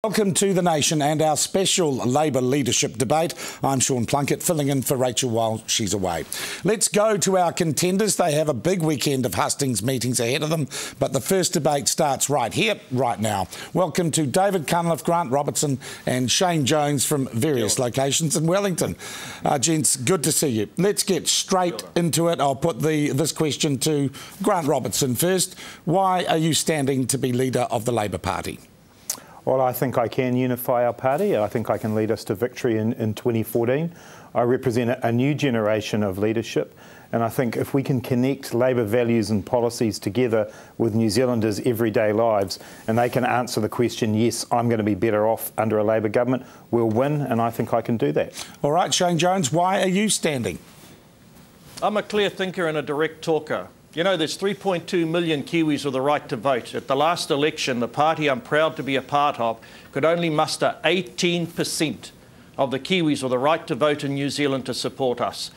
Welcome to The Nation and our special Labor leadership debate. I'm Sean Plunkett, filling in for Rachel while she's away. Let's go to our contenders. They have a big weekend of hustings meetings ahead of them, but the first debate starts right here, right now. Welcome to David Cunliffe, Grant Robertson and Shane Jones from various locations in Wellington. Gents, good to see you. Let's get straight into it. I'll put this question to Grant Robertson first. Why are you standing to be leader of the Labor Party? Well, I think I can unify our party. I think I can lead us to victory in 2014. I represent a new generation of leadership, and I think if we can connect Labor values and policies together with New Zealanders' everyday lives, and they can answer the question, yes, I'm going to be better off under a Labor government, we'll win, and I think I can do that. All right, Shane Jones, why are you standing? I'm a clear thinker and a direct talker. You know, there's 3.2 million Kiwis with the right to vote. At the last election, the party I'm proud to be a part of could only muster 18% of the Kiwis with the right to vote in New Zealand to support us.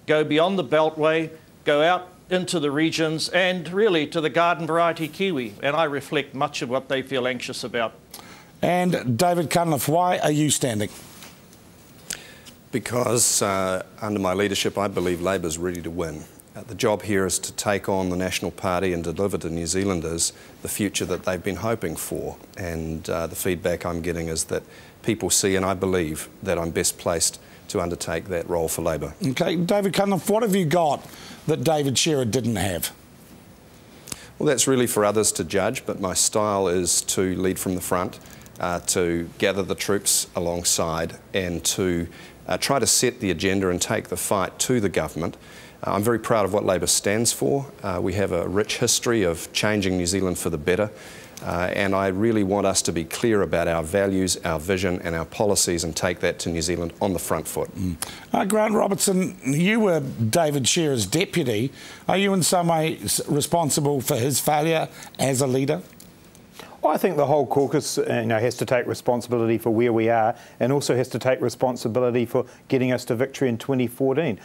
Go beyond the Beltway, go out into the regions and really to the garden variety Kiwi. And I reflect much of what they feel anxious about. And David Cunliffe, why are you standing? Because under my leadership, I believe Labor's ready to win. The job here is to take on the National Party and deliver to New Zealanders the future that they've been hoping for. And the feedback I'm getting is that people see, and I believe, that I'm best placed to undertake that role for Labor. OK, David Cunliffe, what have you got that David Shearer didn't have? Well, that's really for others to judge, but my style is to lead from the front, to gather the troops alongside and to try to set the agenda and take the fight to the government. I'm very proud of what Labor stands for. We have a rich history of changing New Zealand for the better, and I really want us to be clear about our values, our vision and our policies and take that to New Zealand on the front foot. Grant Robertson, you were David Shearer's deputy. Are you in some way responsible for his failure as a leader? Well, I think the whole caucus has to take responsibility for where we are and also has to take responsibility for getting us to victory in 2014.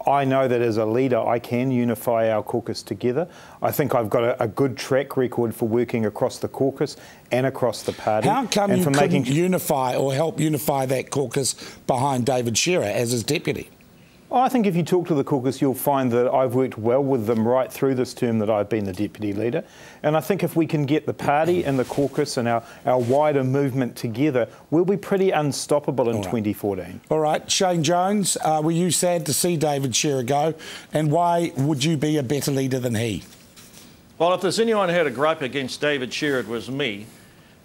I know that as a leader I can unify our caucus together. I think I've got a good track record for working across the caucus and across the party. How come you couldn't unify or help unify that caucus behind David Shearer as his deputy? I think if you talk to the caucus, you'll find that I've worked well with them right through this term that I've been the deputy leader. And I think if we can get the party and the caucus and our wider movement together, we'll be pretty unstoppable in 2014. All right. Shane Jones, were you sad to see David Shearer go? And why would you be a better leader than he? Well, if there's anyone who had a gripe against David Shearer, it was me,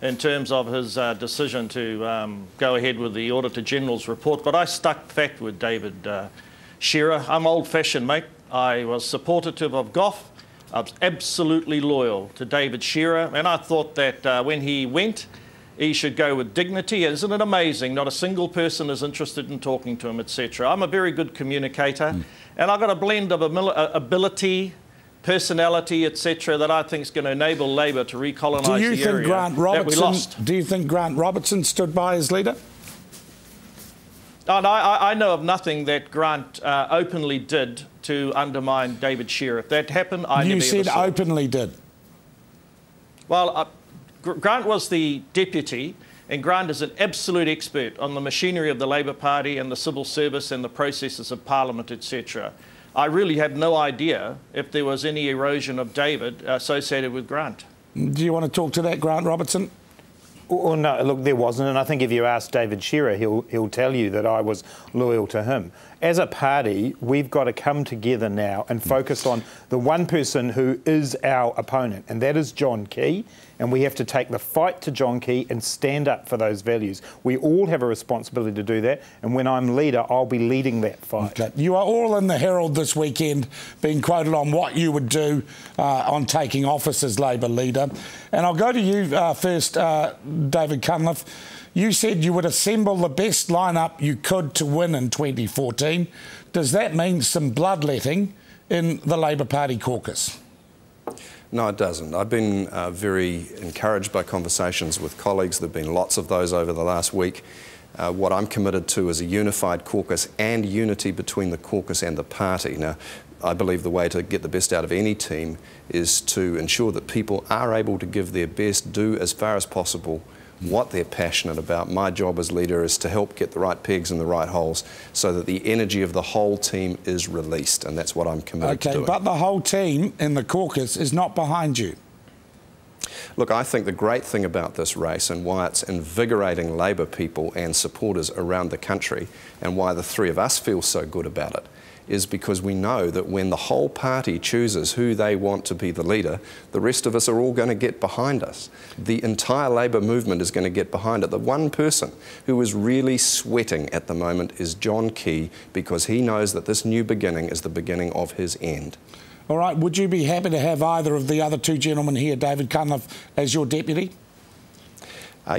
in terms of his decision to go ahead with the Auditor General's report. But I stuck fat with David Shearer. I'm old-fashioned, mate. I was supportive of Gough. I was absolutely loyal to David Shearer, and I thought that when he went, he should go with dignity. Isn't it amazing? Not a single person is interested in talking to him, etc. I'm a very good communicator, and I've got a blend of ability, personality, etc., that I think is going to enable Labor to recolonise the area that we lost. Do you think Grant Robertson stood by his leader? Oh, no, I know of nothing that Grant openly did to undermine David Shearer. If that happened, I never said openly did. Well, Grant was the deputy, and Grant is an absolute expert on the machinery of the Labor Party and the civil service and the processes of Parliament, etc. I really have no idea if there was any erosion of David associated with Grant. Do you want to talk to that, Grant Robertson? Well, no, look, there wasn't, and I think if you ask David Shearer, he'll tell you that I was loyal to him. As a party, we've got to come together now and focus on the one person who is our opponent, and that is John Key, and we have to take the fight to John Key and stand up for those values. We all have a responsibility to do that, and when I'm leader, I'll be leading that fight. Okay. You are all in the Herald this weekend being quoted on what you would do on taking office as Labor leader. And I'll go to you first, David Cunliffe. You said you would assemble the best lineup you could to win in 2014. Does that mean some bloodletting in the Labor Party caucus? No, it doesn't. I've been very encouraged by conversations with colleagues. There have been lots of those over the last week. What I'm committed to is a unified caucus and unity between the caucus and the party. Now, I believe the way to get the best out of any team is to ensure that people are able to give their best, do as far as possible what they're passionate about. My job as leader is to help get the right pegs in the right holes so that the energy of the whole team is released, and that's what I'm committed to doing. But the whole team in the caucus is not behind you. Look, I think the great thing about this race and why it's invigorating Labor people and supporters around the country, and why the three of us feel so good about it, is because we know that when the whole party chooses who they want to be the leader, the rest of us are all going to get behind us. The entire Labor movement is going to get behind it. The one person who is really sweating at the moment is John Key, because he knows that this new beginning is the beginning of his end. All right, would you be happy to have either of the other two gentlemen here, David Cunliffe, as your deputy?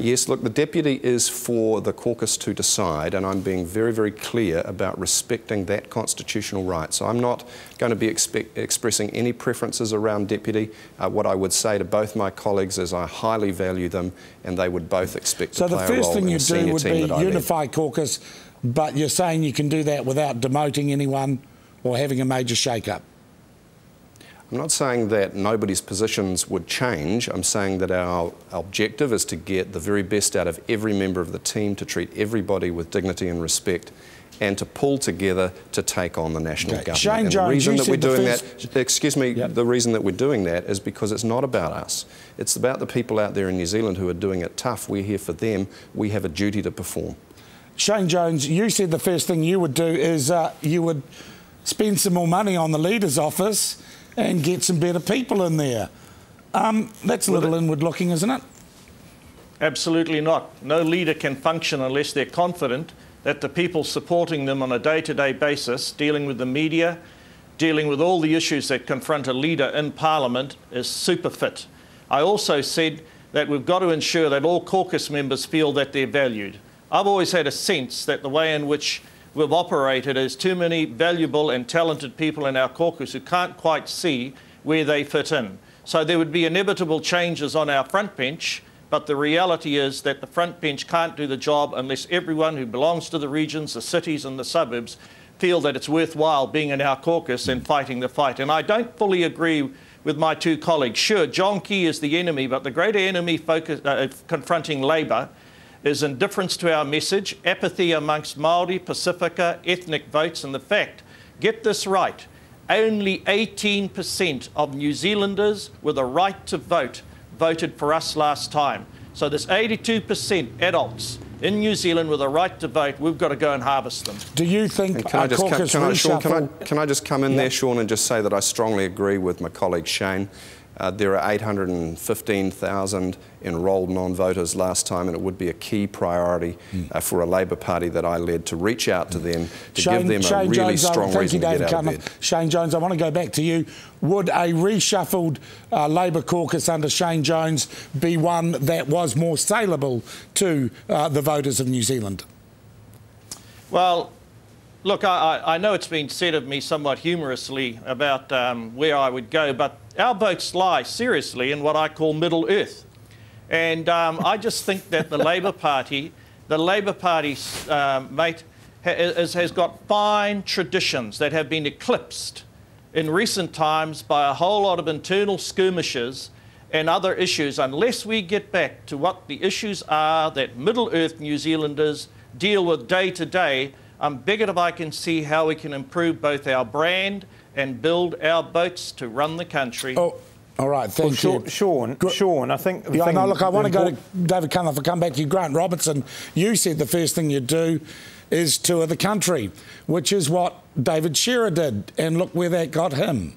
Yes, look, the deputy is for the caucus to decide, and I'm being very, very clear about respecting that constitutional right. So I'm not going to be expressing any preferences around deputy. What I would say to both my colleagues is I highly value them, and they would both expect to play a role in the senior team that I lead. So the first thing you do would be unify caucus, but you're saying you can do that without demoting anyone or having a major shake-up? I'm not saying that nobody's positions would change. I'm saying that our objective is to get the very best out of every member of the team, to treat everybody with dignity and respect, and to pull together to take on the national government. Shane Jones, the reason that we're doing that, excuse me, the reason that we're doing that is because it's not about us. It's about the people out there in New Zealand who are doing it tough. We're here for them. We have a duty to perform. Shane Jones, you said the first thing you would do is you would spend some more money on the leader's office and get some better people in there. That's a little inward-looking, isn't it? Absolutely not. No leader can function unless they're confident that the people supporting them on a day-to-day basis, dealing with the media, dealing with all the issues that confront a leader in Parliament, is super fit. I also said that we've got to ensure that all caucus members feel that they're valued. I've always had a sense that the way in which we've operated is too many valuable and talented people in our caucus who can't quite see where they fit in. So there would be inevitable changes on our front bench, but the reality is that the front bench can't do the job unless everyone who belongs to the regions, the cities and the suburbs feel that it's worthwhile being in our caucus and fighting the fight. And I don't fully agree with my two colleagues. Sure, John Key is the enemy, but the greater enemy confronting Labor is indifference to our message, apathy amongst Māori, Pacifica, ethnic votes, and the fact, get this right, only 18% of New Zealanders with a right to vote voted for us last time. So there's 82% adults in New Zealand with a right to vote. We've got to go and harvest them. Do you think can I just come in there, Sean, and just say that I strongly agree with my colleague Shane. There are 815,000 enrolled non-voters last time, and it would be a key priority for a Labor Party that I led to reach out to them, to give them a really strong reason to get out of bed. Shane Jones, I want to go back to you. Would a reshuffled Labor caucus under Shane Jones be one that was more saleable to the voters of New Zealand? Well, look, I know it's been said of me somewhat humorously about where I would go, but our votes lie seriously in what I call Middle Earth. And I just think that the Labor Party, mate, has got fine traditions that have been eclipsed in recent times by a whole lot of internal skirmishes and other issues, unless we get back to what the issues are that Middle Earth New Zealanders deal with day to day. I'm begging if I can see how we can improve both our brand and build our boats to run the country. Oh, all right, thank you. Sean, I think... Yeah, no, look, I want to go to David Cunliffe. I'll come back to you. Grant Robertson, you said the first thing you'd do is tour the country, which is what David Shearer did, and look where that got him.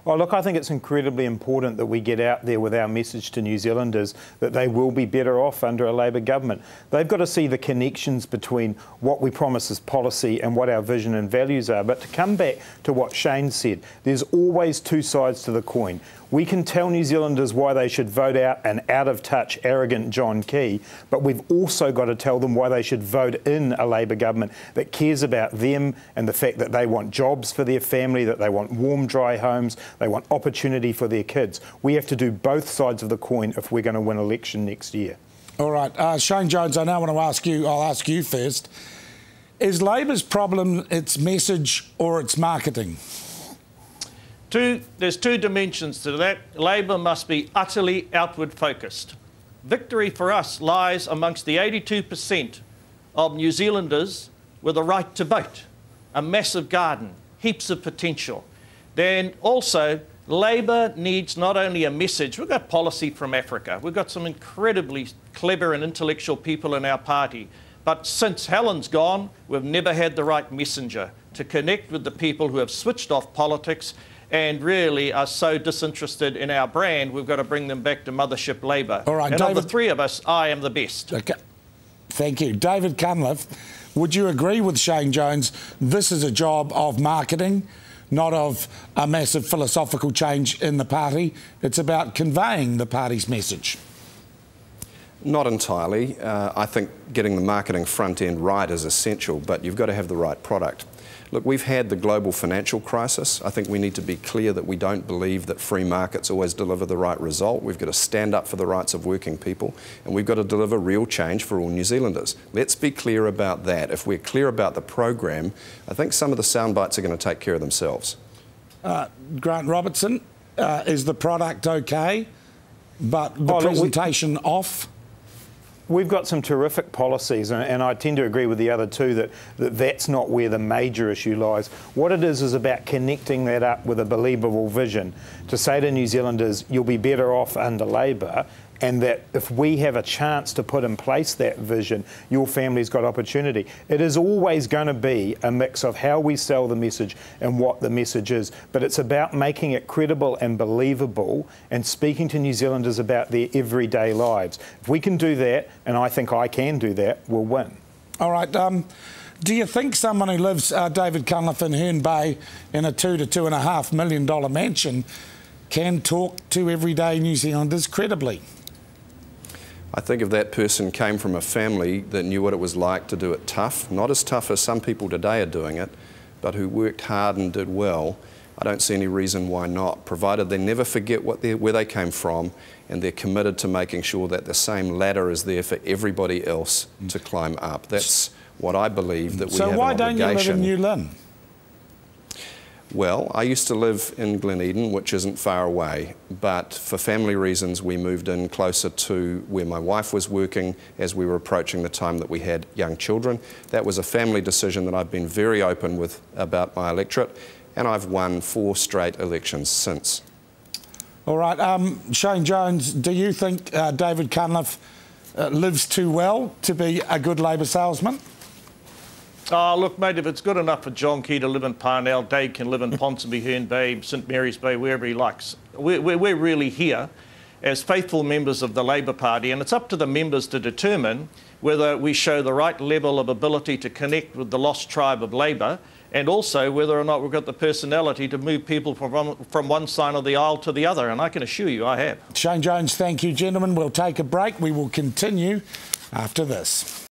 Well, look, I think it's incredibly important that we get out there with our message to New Zealanders that they will be better off under a Labor government. They've got to see the connections between what we promise as policy and what our vision and values are. But to come back to what Shane said, there's always two sides to the coin. We can tell New Zealanders why they should vote out an out-of-touch, arrogant John Key, but we've also got to tell them why they should vote in a Labor government that cares about them and the fact that they want jobs for their family, that they want warm, dry homes, they want opportunity for their kids. We have to do both sides of the coin if we're going to win election next year. All right. Shane Jones, I now want to ask you, I'll ask you first. Is Labor's problem its message or its marketing? There's two dimensions to that. Labor must be utterly outward focused. victory for us lies amongst the 82% of New Zealanders with a right to vote, a massive garden, heaps of potential. Then also, Labor needs not only a message, we've got policy from Africa, we've got some incredibly clever and intellectual people in our party, but since Helen's gone, we've never had the right messenger to connect with the people who have switched off politics and really are so disinterested in our brand. We've got to bring them back to Mothership Labor. All right, and David, of the three of us, I am the best. Okay. Thank you. David Cunliffe, would you agree with Shane Jones? This is a job of marketing, not of a massive philosophical change in the party. It's about conveying the party's message. Not entirely. I think getting the marketing front end right is essential, but you've got to have the right product. Look, we've had the global financial crisis. I think we need to be clear that we don't believe that free markets always deliver the right result. We've got to stand up for the rights of working people, and we've got to deliver real change for all New Zealanders. Let's be clear about that. If we're clear about the program, I think some of the sound bites are going to take care of themselves. Grant Robertson, is the product okay, but the presentation off? We've got some terrific policies, and I tend to agree with the other two that that's not where the major issue lies. What it is about connecting that up with a believable vision to say to New Zealanders, you'll be better off under Labor, and that if we have a chance to put in place that vision, your family's got opportunity. It is always going to be a mix of how we sell the message and what the message is, but it's about making it credible and believable and speaking to New Zealanders about their everyday lives. If we can do that, and I think I can do that, we'll win. All right. Do you think someone who lives, David Cunliffe, in Herne Bay in a $2 to $2.5 million mansion can talk to everyday New Zealanders credibly? I think if that person came from a family that knew what it was like to do it tough, not as tough as some people today are doing it, but who worked hard and did well, I don't see any reason why not, provided they never forget where they came from and they're committed to making sure that the same ladder is there for everybody else to climb up. That's what I believe that we have an obligation. So why don't you live in New Lynn? Well, I used to live in Gleneden, which isn't far away, but for family reasons we moved in closer to where my wife was working as we were approaching the time that we had young children. That was a family decision that I've been very open with about my electorate, and I've won 4 straight elections since. All right, Shane Jones, do you think David Cunliffe lives too well to be a good Labor salesman? Oh, look, mate, if it's good enough for John Key to live in Parnell, Dave can live in Ponsonby, Herne Bay, St Mary's Bay, wherever he likes. We're really here as faithful members of the Labor Party, and it's up to the members to determine whether we show the right level of ability to connect with the lost tribe of Labor, and also whether or not we've got the personality to move people from one side of the aisle to the other, and I can assure you I have. Shane Jones, thank you, gentlemen. We'll take a break. We will continue after this.